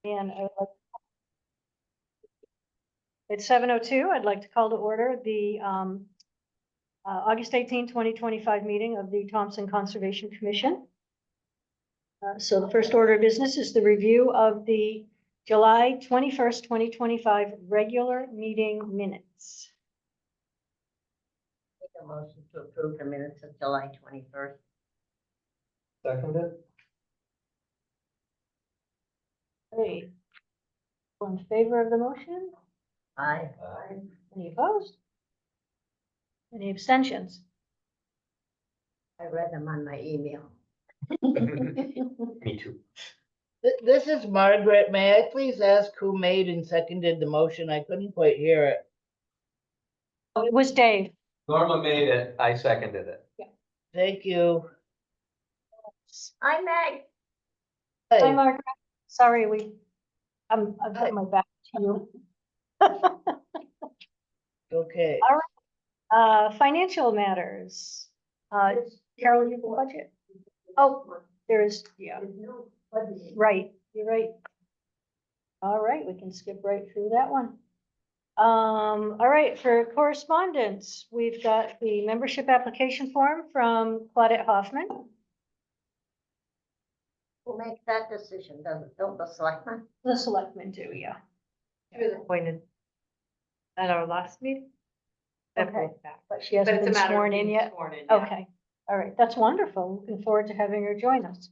And it's 7:02. I'd like to call to order the August 18, 2025 meeting of the Thompson Conservation Commission. So the first order of business is the review of the July 21st, 2025 regular meeting minutes. Make a motion to approve the minutes of July 21st. Seconded. Great. All in favor of the motion? Aye. Any opposed? Any abstentions? I read them on my email. Me too. This is Margaret. May I please ask who made and seconded the motion? I couldn't quite hear it. Oh, it was Dave. Norma made it, I seconded it. Thank you. Hi, Meg. Hi, Hey, Margaret. Sorry, I've got my back to you. okay. Financial matters. Carol, you have a budget? Oh, there is, yeah, right, you're right. All right, we can skip right through that one. All right, for correspondence, we've got the membership application form from Claudette Hoffman. Who makes that decision? Don't the selectmen? The selectmen do, yeah. She was appointed at our last meeting. Okay. But she But hasn't it's a been matter of sworn in being yet. sworn in, yeah. Okay, all right, that's wonderful. Looking forward to having her join us.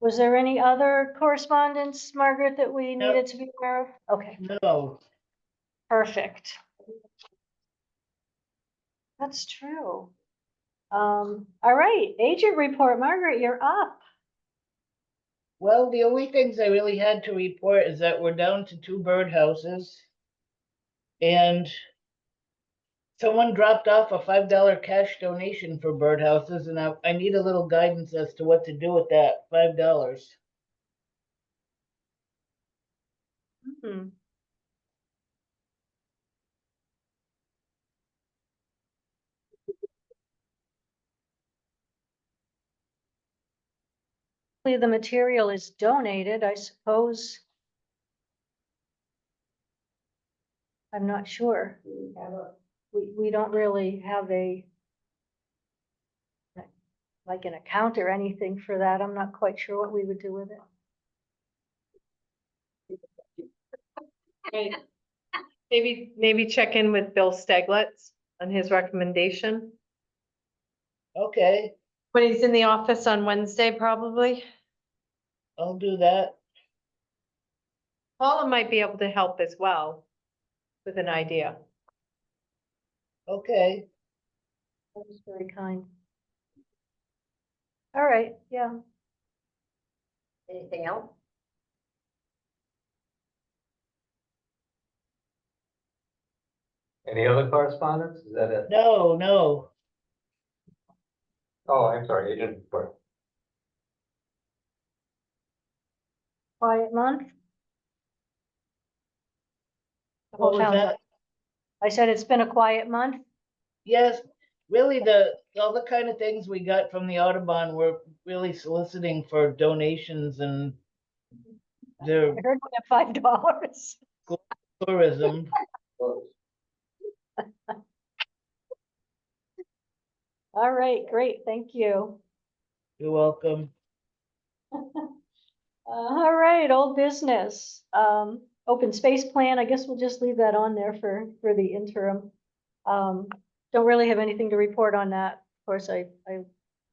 Was there any other correspondence, Margaret, that we No. needed to be aware of? Okay, No, perfect. That's true. All right, agent report, Margaret, you're up. well, the only things I really had to report is that we're down to 2 birdhouses. And someone dropped off a $5 cash donation for birdhouses, and I need a little guidance as to what to do with that $5. Hmm. The material is donated, I suppose. I'm not sure. We don't really have like an account or anything for that. I'm not quite sure what we would do with it. Maybe check in with Bill Steglitz on his recommendation. Okay, When he's in the office on Wednesday, probably. I'll do that. Paula might be able to help as well with an idea. Okay. That was very kind. All right, yeah. Anything else? Any other correspondence? Is that it? No. Oh, I'm sorry, agent report. Quiet month. The What whole was town's that? up. I said it's been a quiet month. Yes, really, all the kind of things we got from the Audubon were really soliciting for donations and I their heard we have $5. tourism. All right, great, thank you. You're welcome. All right, old business. Open space plan, I guess we'll just leave that on there for the interim. Don't really have anything to report on that. Of course, I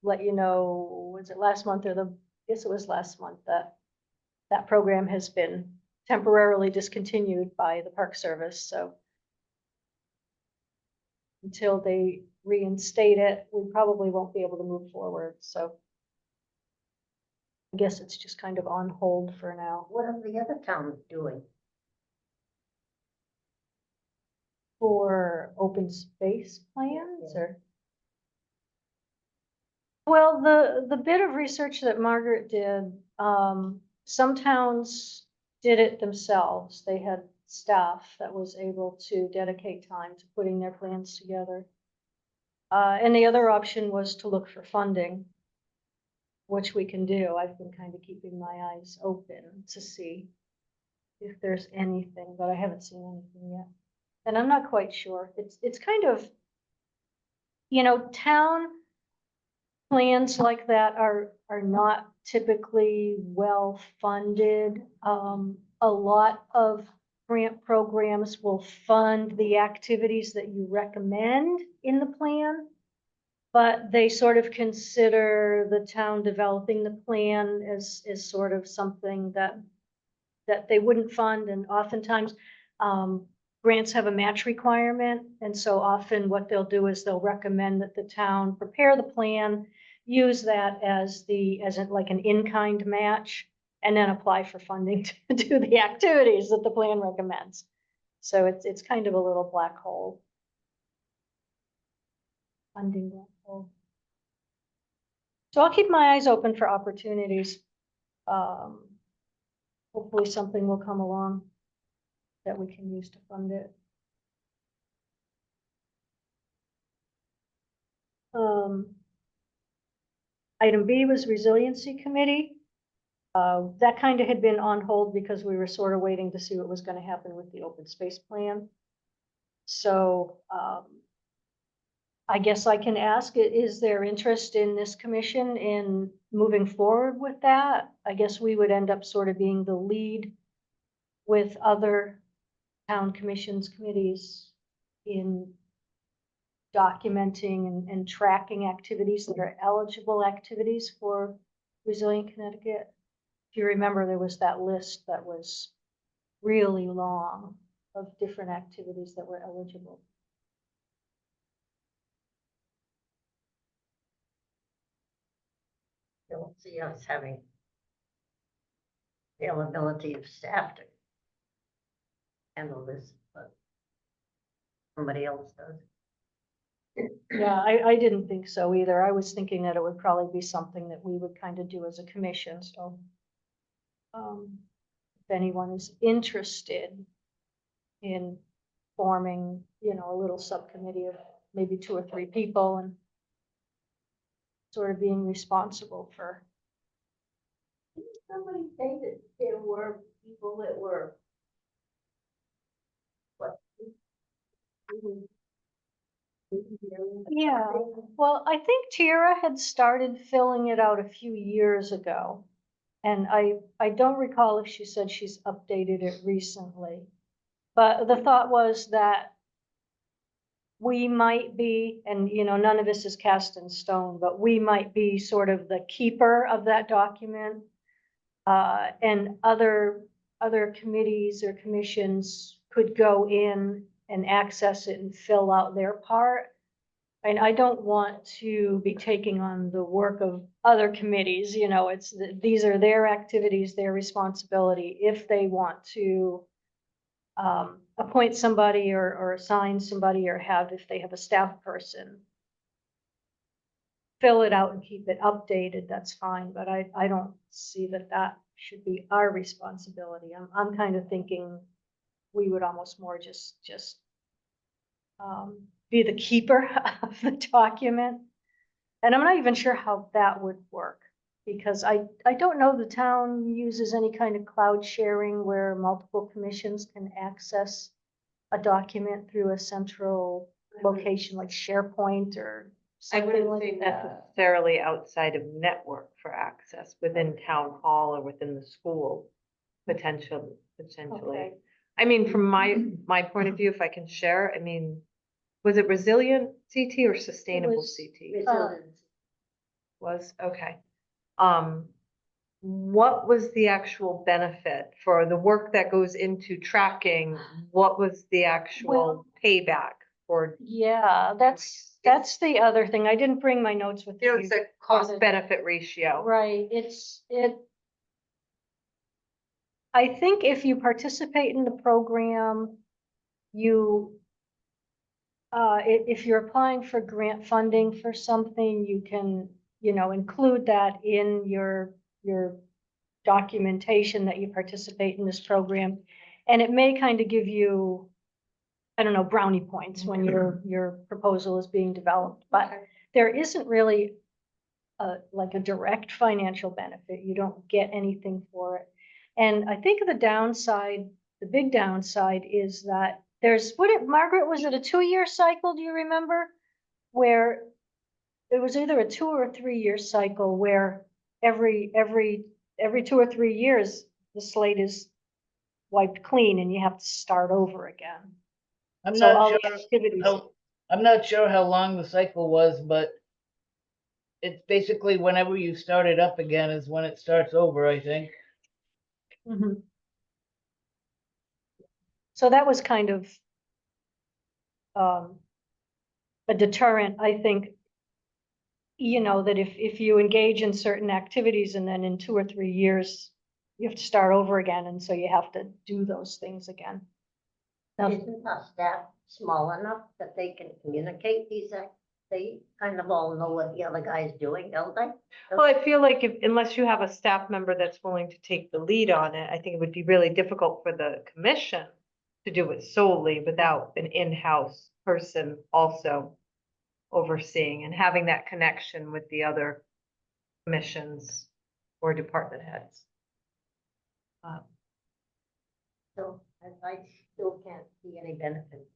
let you know, was it last month or I guess it was last month that program has been temporarily discontinued by the Park Service, so until they reinstate it, we probably won't be able to move forward, so I guess it's just kind of on hold for now. What are the other towns doing? For open space plans or? Well, the bit of research that Margaret did, some towns did it themselves. They had staff that was able to dedicate time to putting their plans together. And the other option was to look for funding. which we can do. I've been kind of keeping my eyes open to see if there's anything, but I haven't seen anything yet. And I'm not quite sure. It's kind of, town plans like that are not typically well funded. A lot of grant programs will fund the activities that you recommend in the plan, but they sort of consider the town developing the plan as sort of something that they wouldn't fund, and oftentimes grants have a match requirement, and so often what they'll do is they'll recommend that the town prepare the plan, use that as like an in-kind match, and then apply for funding to do the activities that the plan recommends. So it's kind of a little black hole. Funding black hole. So I'll keep my eyes open for opportunities. Hopefully something will come along that we can use to fund it. Item B was Resiliency Committee. That kind of had been on hold because we were sort of waiting to see what was going to happen with the open space plan. So I guess I can ask, is there interest in this commission in moving forward with that? I guess we would end up sort of being the lead with other town commissions, committees in documenting and tracking activities that are eligible activities for Resilient Connecticut. If you remember, there was that list that was really long of different activities that were eligible. Don't see us having availability of staff to handle this, but somebody else does. Yeah, I didn't think so either. I was thinking that it would probably be something that we would kind of do as a commission, so. If anyone is interested in forming, a little subcommittee of maybe 2 or 3 people and sort of being responsible for. Somebody say that there were people that were. What? Yeah, well, I think Tara had started filling it out a few years ago. And I don't recall if she said she's updated it recently. But the thought was that we might be, and none of this is cast in stone, but we might be sort of the keeper of that document. And other committees or commissions could go in and access it and fill out their part. And I don't want to be taking on the work of other committees, these are their activities, their responsibility. If they want to appoint somebody or assign somebody, or if they have a staff person, fill it out and keep it updated, that's fine. But I don't see that should be our responsibility. I'm kind of thinking we would almost more just be the keeper of the document. And I'm not even sure how that would work, because I don't know the town uses any kind of cloud sharing where multiple commissions can access a document through a central location like SharePoint or I something wouldn't like say that. necessarily outside of network for access within town hall or within the school, potentially. Okay. I mean, from my point of view, if I can share, I mean, was it Resilient CT or Sustainable was CT? Resilience. Was, okay. What was the actual benefit for the work that goes into tracking? What was the actual payback for? Yeah, that's the other thing. I didn't bring my notes with me. It's a cost benefit ratio. Right, I think if you participate in the program, if you're applying for grant funding for something, you can, include that in your documentation that you participate in this program. And it may kind of give you, I don't know, brownie points when your proposal is being developed, but there isn't really like a direct financial benefit. You don't get anything for it. And I think the downside, the big downside is that there's, Margaret, was it a 2-year cycle? Do you remember? Where it was either a 2 or a 3-year cycle where every 2 or 3 years, the slate is wiped clean and you have to start over again. I'm So all not the sure activities. I'm not sure how long the cycle was, but it's basically whenever you start it up again is when it starts over, I think. Mhm. So that was kind of a deterrent, I think, that if you engage in certain activities and then in 2 or 3 years, you have to start over again, and so you have to do those things again. Now, Isn't our staff small enough that they can communicate these, they kind of all know what the other guy's doing, don't they? Well, I feel like unless you have a staff member that's willing to take the lead on it, I think it would be really difficult for the commission to do it solely without an in-house person also overseeing and having that connection with the other commissions or department heads. So I still can't see any benefit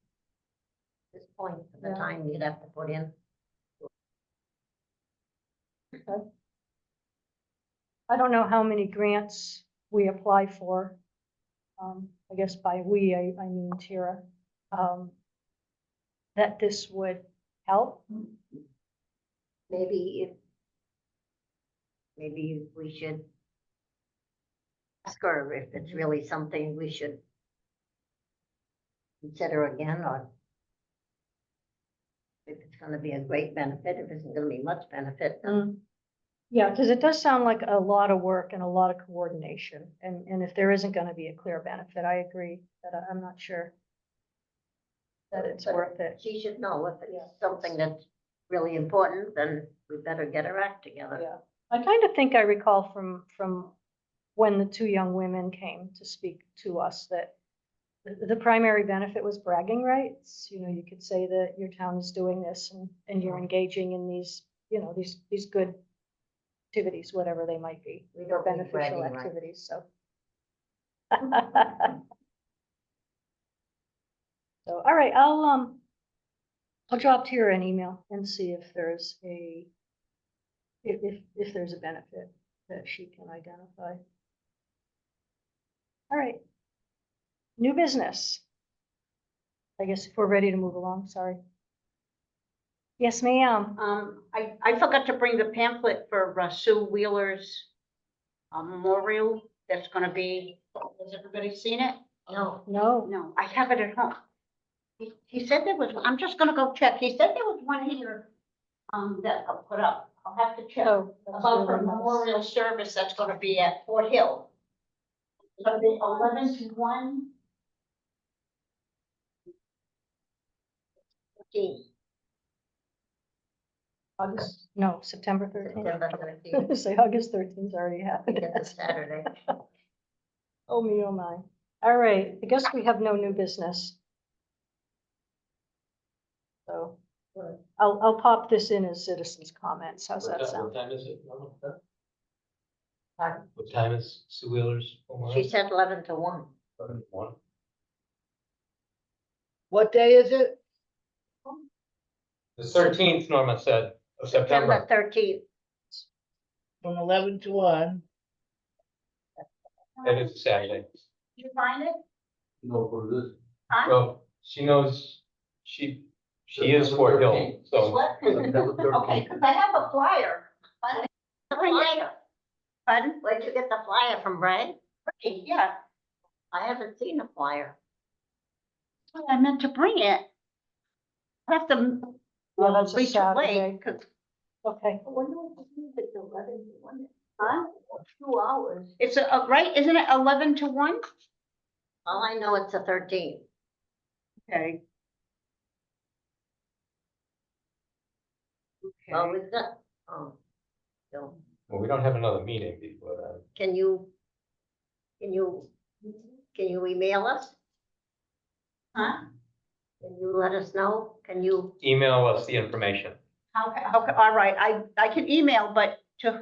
at this point for the Yeah. time you'd have to put in. I don't know how many grants we apply for. I guess by we, I mean Tira, that this would help. Maybe we should ask her if it's really something we should consider again, or if it's gonna be a great benefit, if it's gonna be much benefit. then Yeah, because it does sound like a lot of work and a lot of coordination. And if there isn't going to be a clear benefit, I agree that I'm not sure that it's But worth it. She should know if Yeah. it's something that's really important, then we better get her act together. Yeah, I kind of think I recall from when the 2 young women came to speak to us that the primary benefit was bragging rights. You could say that your town is doing this and you're engaging in these, these good activities, whatever they might be, We or don't need beneficial bragging rights. activities, so. So, all right, I'll drop Tara an email and see if there's if there's a benefit that she can identify. All right. New business. I guess if we're ready to move along, sorry. Yes, ma'am. I forgot to bring the pamphlet for Sue Wheeler's memorial. That's gonna be, has everybody seen it? No, No, No, I have it at home. He said there was, I'm just gonna go check. He said there was one here, that I'll put up. I'll have to check oh, that's about her really nice. memorial service that's gonna be at Fort Hill. It's gonna be 11 to 1. 15. August, no, September 13th. September 13th. Say August 13th already I happened. think it's a Saturday. Oh, me, oh, my. All right, I guess we have no new business. So I'll pop this in as citizens' comments. How's that sound? What time is it? Pardon? What time is Sue Wheeler's? She said 11 to 1. 1. What day is it? The 13th, Norma said, of September. 13th. From 11 to 1. That is a Saturday. Did you find it? No, for this. Huh? So she knows, she is Fort Hill, so. What? Okay, because I have a flyer. Flyer. Pardon? Where'd you get the flyer from, Brad? Yeah, I haven't seen a flyer. I meant to bring it. I have to. Oh, that's a reach away, Saturday. 'cause- Okay. Huh? 2 hours. It's right, isn't it 11 to 1? All I know, it's the 13th. Okay. Well, Okay. we've got, so, Well, we don't have another meeting before that. can you email us? Huh? Can you let us know? Can you, Email us the information. all right, I can email, but to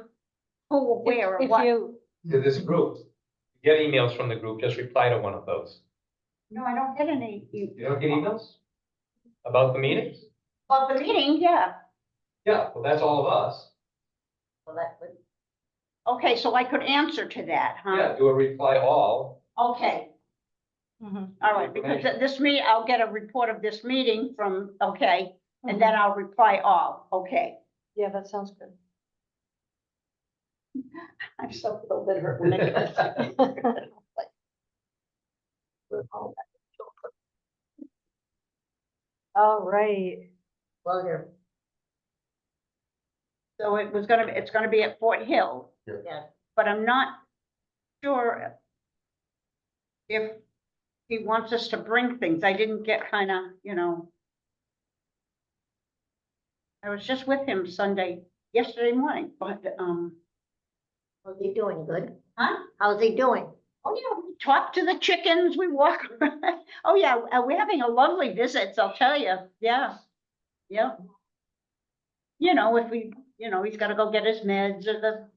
who, where, or If what? you, To this group, get emails from the group, just reply to one of those. No, I don't get any. You don't get emails? About the meetings? Well, the meeting, yeah. Yeah, well, that's all of us. Well, that would, Okay, so I could answer to that, huh? Yeah, do a reply all. Okay, mhm, all right, because this meeting, I'll get a report of this meeting from, okay, and then mhm. I'll reply all, okay. Yeah, that sounds good. I'm so filled with her when I get this. All right, well, you're, So it's gonna be at Fort Hill, yeah, but I'm not sure if he wants us to bring things. I didn't get kinda. I was just with him yesterday morning, but, how's he doing? Good? huh? How's he doing? Oh, yeah, we talk to the chickens, we walk. Oh, yeah, we're having a lovely visits, I'll tell you. Yeah. Yeah. If he's gotta go get his meds or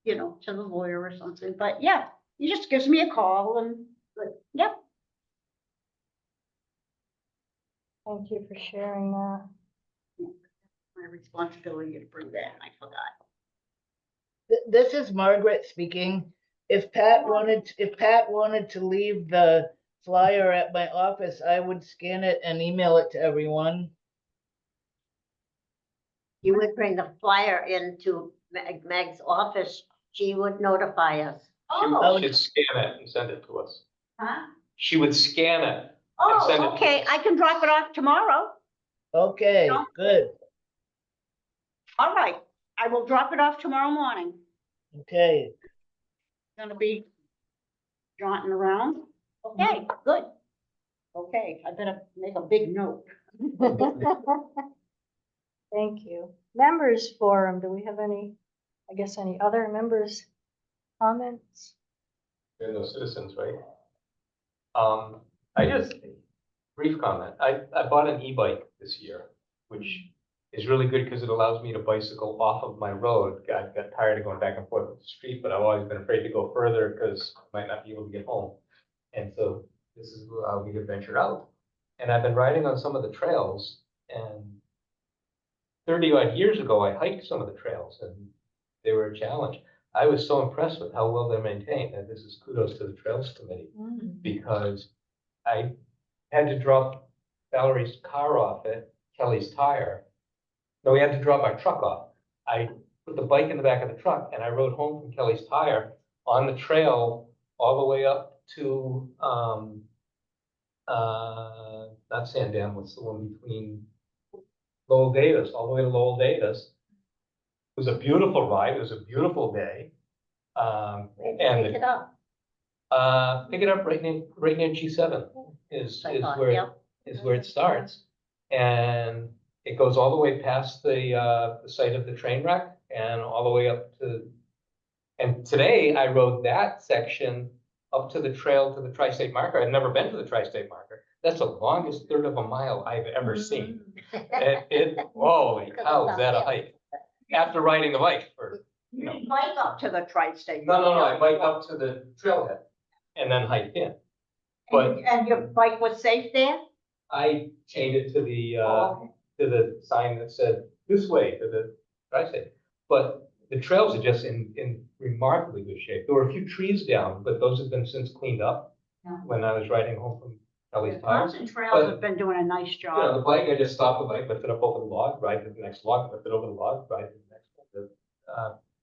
to the lawyer or something, but yeah, he just gives me a call and, yeah. thank you for sharing that. My responsibility to bring that, and I forgot. This is Margaret speaking. If Pat wanted to leave the flyer at my office, I would scan it and email it to everyone. You would bring the flyer into Meg's office, she would notify us. Oh, She'd scan it and send it to us. huh? She would scan it. and send it Oh, to okay, us. I can drop it off tomorrow. Okay, No. good. All right, I will drop it off tomorrow morning. Okay. Gonna be jaunting around. Okay, good. Okay, I better make a big note. Thank you. Members forum, do we have any other members' comments? There are no citizens, right? Brief comment, I bought an e-bike this year, which is really good because it allows me to bicycle off of my road. I got tired of going back and forth with the street, but I've always been afraid to go further because I might not be able to get home. And so this is how we could venture out. And I've been riding on some of the trails, and 30 odd years ago, I hiked some of the trails and they were a challenge. I was so impressed with how well they're maintained, and this is kudos to the Trails Committee, because I had to drop Valerie's car off at Kelly's Tire. No, we had to drop our truck off. I put the bike in the back of the truck and I rode home from Kelly's Tire on the trail all the way up to, not Sandam, what's the one between Lowell Davis, all the way to Lowell Davis. It was a beautiful ride. It was a beautiful day. Where'd you And pick it up? pick it up right near G7 is I thought, where yep. it starts. And it goes all the way past the site of the train wreck and all the way up to, and today I rode that section up to the trail to the Tri-State Marker. I've never been to the Tri-State Marker. That's the longest third of a mile I've ever seen. And holy cow, is that a hike? After riding the bike for, You didn't bike up to the tri-state. no, I biked up to the trailhead and then hiked in. But And your bike was safe there? I chained it to Oh, the sign that said this way to the Tri-State. But the trails are just in remarkably good shape. There were a few trees down, but those have been since cleaned up Yeah. when I was riding home from Kelly's The Tire. Thompson Trails have been doing a nice You know, job. the bike, I just stopped the bike, lift it up over the log, ride to the next log, lift it over the log, ride to the next one.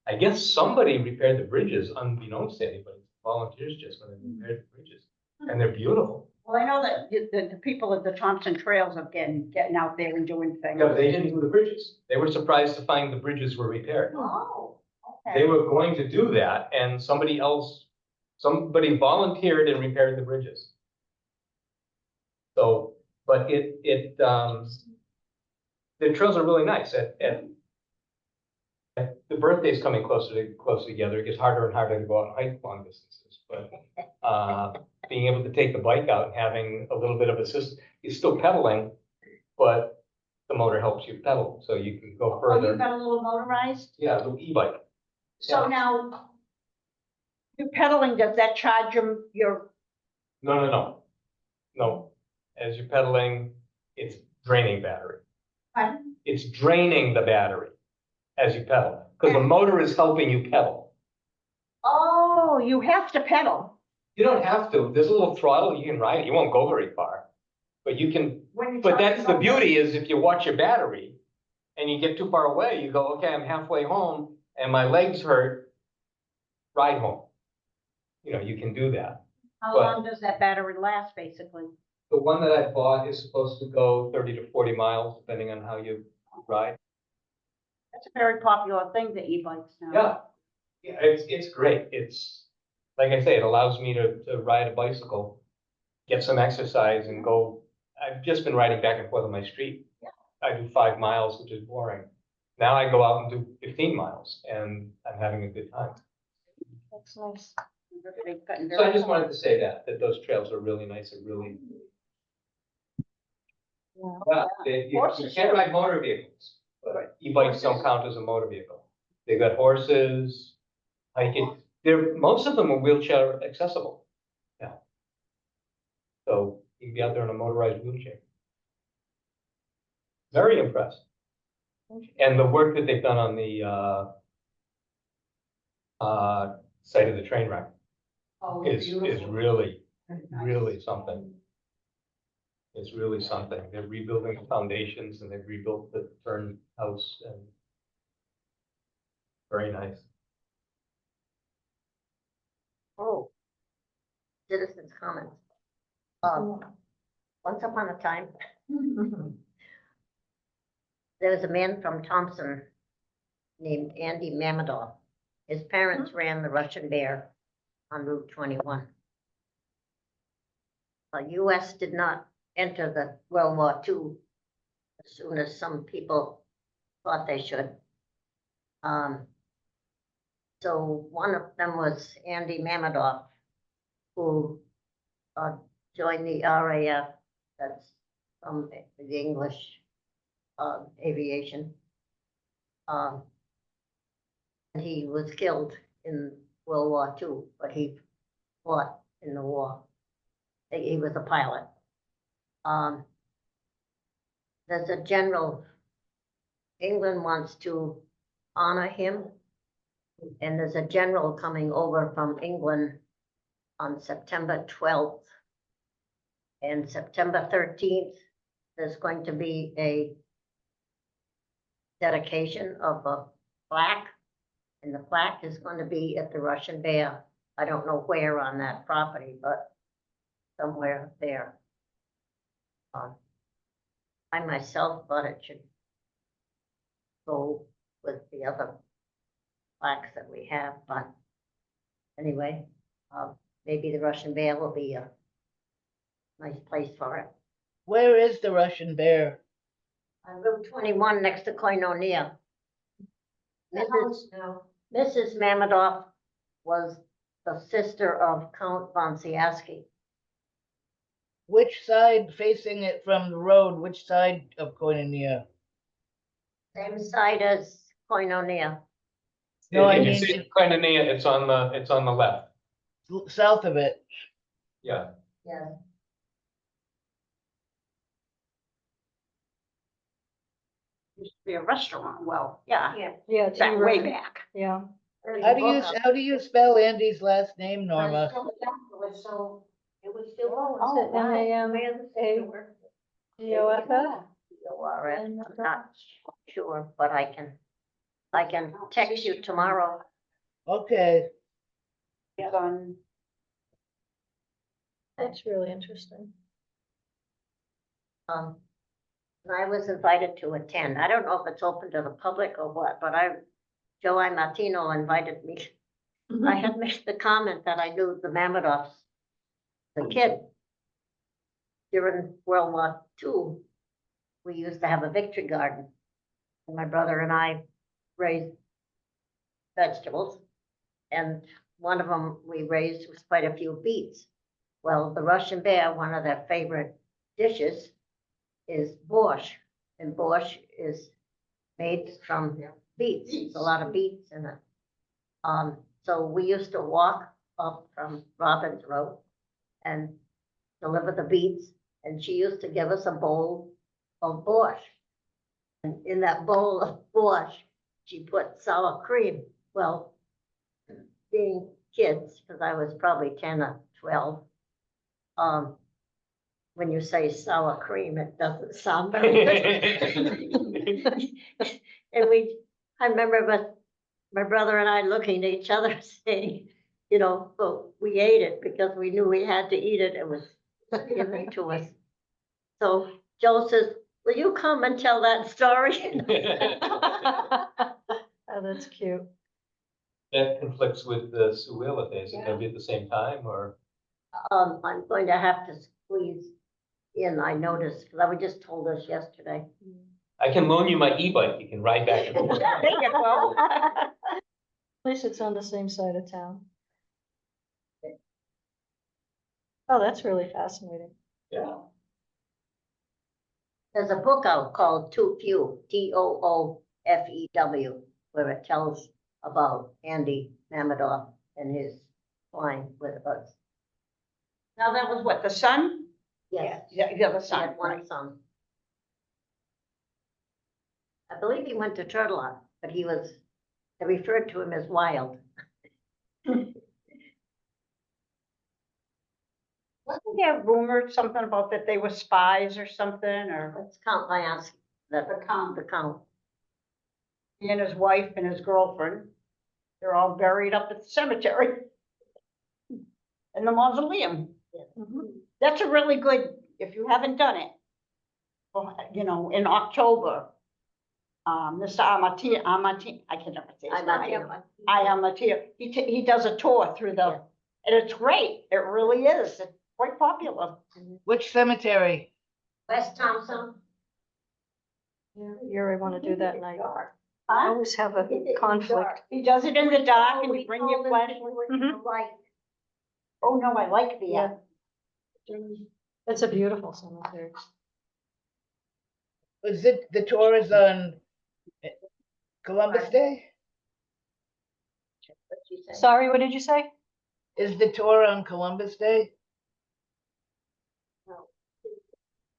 I guess somebody repaired the bridges unbeknownst to anybody. Volunteers just went and repaired the bridges, and they're beautiful. Well, I know that the people at the Thompson Trails have getting out there and doing things. Yeah, but they didn't do the bridges. They were surprised to find the bridges were repaired. Oh, okay. They were going to do that, and somebody volunteered and repaired the bridges. So, but the trails are really nice. The birthday's coming closer together. It gets harder and harder to go out and hike long distances, but being able to take the bike out and having a little bit of assistance, you're still pedaling, but the motor helps you pedal, so you can go Oh, you further. got a little motorized? Yeah, the e-bike. So Yeah. now, you're pedaling, does that charge your, No. No, as you're pedaling, it's draining battery. pardon? It's draining the battery as you pedal, because the motor is helping you pedal. Oh, you have to pedal You don't have to, there's a little throttle, you can ride it, you won't go very far. But you can, when you're. but talking that's the about beauty is if you watch your battery and you get too far away, you go, okay, I'm halfway home and my legs hurt, ride home. You know, you can do that. How but- long does that battery last, basically? The one that I bought is supposed to go 30 to 40 miles, depending on how you ride. That's a very popular thing, the e-bikes now. Yeah, it's great. It's, like I say, it allows me to ride a bicycle, get some exercise and go. I've just been riding back and forth on my street. I do 5 miles, which is boring. Now I go out and do 15 miles and I'm having a good time. That's nice. Everybody's gotten So I very just wanted to say that those trails are really nice and really, Yeah. well, you can't ride motor vehicles. But e-bikes don't count as a motor vehicle. They've got horses, hiking, most of them are wheelchair accessible. Yeah. So you can be out there in a motorized wheelchair. Very impressed. And the work that they've done on the site of the train wreck Oh, is beautiful. really, Very nice. really something. It's really something. They're rebuilding the foundations and they've rebuilt the turn house and very nice. Oh. Citizens' comments. Once upon a time, there was a man from Thompson named Andy Mamedoff. His parents ran the Russian Bear on Route 21. The US did not enter the World War II as soon as some people thought they should. So one of them was Andy Mamedoff, who joined the RAF, that's from the English aviation. And he was killed in World War II, but he fought in the war. He was a pilot. There's a general, England wants to honor him. And there's a general coming over from England on September 12th. And September 13th, there's going to be a dedication of a plaque. And the plaque is going to be at the Russian Bear. I don't know where on that property, but somewhere there. I myself thought it should go with the other plaques that we have, but anyway, maybe the Russian Bear will be a nice place for it. Where is the Russian Bear? On Route 21 next to Koinonia. Mrs. Mamedoff was the sister of Count von Siaski. Which side facing it from the road? Which side of Koinonia? Same side as Koinonia. No, I If you mean- see Koinonia, it's on the left. South of it. Yeah. Yeah. Used to be a restaurant, well, yeah, Yeah, it's back, way right. back. Yeah. How do you spell Andy's last name, Norma? So it was still. Oh, is it MAMADOFF? I'm not sure, but I can text you tomorrow. Okay, It's on, That's really interesting. And I was invited to attend. I don't know if it's open to the public or what, but Joe I. Martino invited me. I had made the comment that I knew the Mamedoffs, the kid. During World War II, we used to have a victory garden. And my brother and I raised vegetables. And one of them we raised was quite a few beets. Well, the Russian Bear, one of their favorite dishes is borscht. and Bosch is made from beets, a lot of beets in it. So we used to walk up from Robbins Road and deliver the beets, and she used to give us a bowl of Bosch. And in that bowl of Bosch, she put sour cream. Well, being kids, because I was probably 10 or 12, when you say sour cream, it doesn't sound very good. And I remember my brother and I looking at each other saying, you know, but we ate it because we knew we had to eat it. It was given to us. So Joe says, will you come and tell that story? Oh, that's cute. That conflicts with the Sue Wheeler Day. Is it gonna be at the same time or? I'm going to have to squeeze in, I noticed, because I was just told us yesterday. I can loan you my e-bike. You can ride back and forth. There you go. At least it's on the same side of town. Oh, that's really fascinating. Yeah. There's a book out called Too Few, Toofew, where it tells about Andy Mamedoff and his flying with us. Now that was what, the son? Yes, Yeah, the other he son, had one right. son. I believe he went to Turtle Rock, but they referred to him as Wild. Wasn't there rumored something about that they were spies or something, or Let's count my ass, the count? the count. He and his wife and his girlfriend, they're all buried up at the cemetery. In the mausoleum. That's a really good, if you haven't done it. Well, you know, in October. Mr. Amati, I can never say his name. Amati, he does a tour through the, and it's great. It really is. It's quite popular. Which cemetery? West Thompson. You already want to do that night. I Huh? always have a conflict. He does it in the dark and We you bring told your him flashlight. to do it in the light. Oh, no, I like the, Yeah. It's a beautiful cemetery. Was it, the tour is on Columbus Day? What'd you say? Sorry, what did you say? Is the tour on Columbus Day?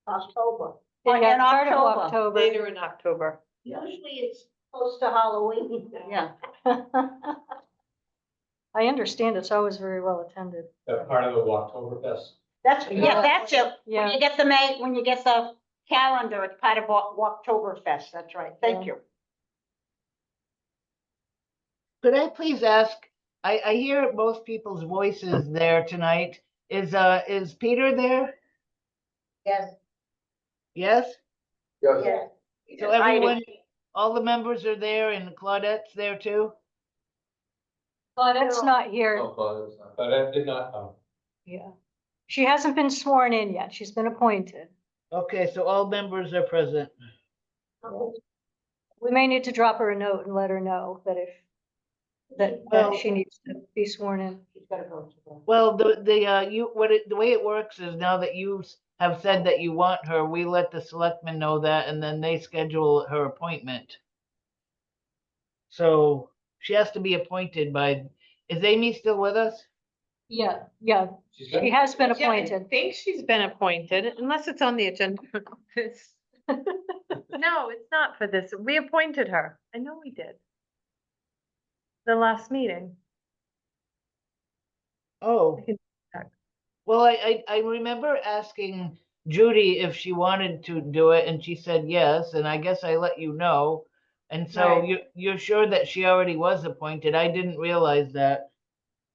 October. In Yeah, part of October. October. Later in October. Usually it's close to Halloween. yeah. I understand it's always very well attended. Part of the Walktoberfest. That's it. When Yeah. you get when you get the calendar, it's part of Walktoberfest. That's right. Thank you. Could I please ask, I hear most people's voices there tonight. Is Peter there? Yes, Yes? yes. So everyone, all the members are there and Claudette's there too? Claudette's not here. But I did not come. Yeah. She hasn't been sworn in yet. She's been appointed. Okay, so all members are present. We may need to drop her a note and let her know that that Well- she needs to be sworn in. She's gotta go to the. Well, the way it works is now that you have said that you want her, we let the selectmen know that and then they schedule her appointment. So she has to be appointed by, is Amy still with us? Yeah, yeah, She's she been- has been Yeah, I appointed. think she's been appointed, unless it's on the agenda for this. No, it's not for this. We appointed her. I know we did. The last meeting. Oh. I can check. Well, I remember asking Judy if she wanted to do it and she said yes, and I guess I let you know. And so Right. you're sure that she already was appointed? I didn't realize that.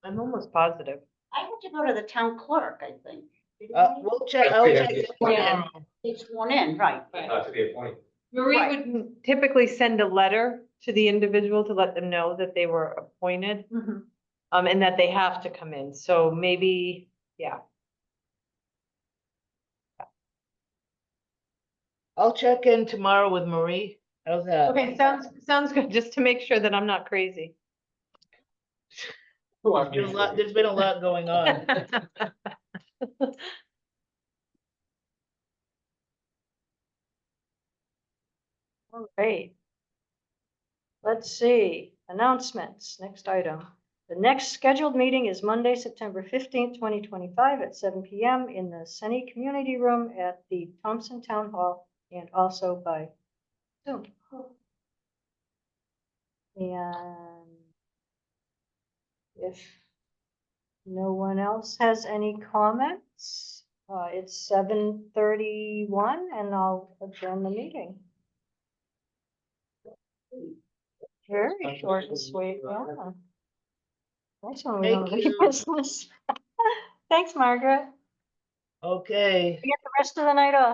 I'm almost positive. I had to go to the town clerk, I think. Didn't I? We'll check, I'll Yeah. check Yeah. tomorrow. It's sworn in, right. Not to be appointed. Marie Right. would typically send a letter to the individual to let them know that they were appointed, Mhm. and that they have to come in. So maybe, yeah. I'll check in tomorrow with Marie. How's that? Okay, sounds good, just to make sure that I'm not crazy. There's been a lot going on. All right. Let's see, announcements, next item. The next scheduled meeting is Monday, September 15th, 2025 at 7 PM in the Senni Community Room at the Thompson Town Hall and also by Zoom. And if no one else has any comments, it's 7:31 and I'll adjourn the meeting. Very short and sweet, yeah. Nice one, we don't have Thank any you. business. Thanks, Margaret. Okay. You get the rest of the night off.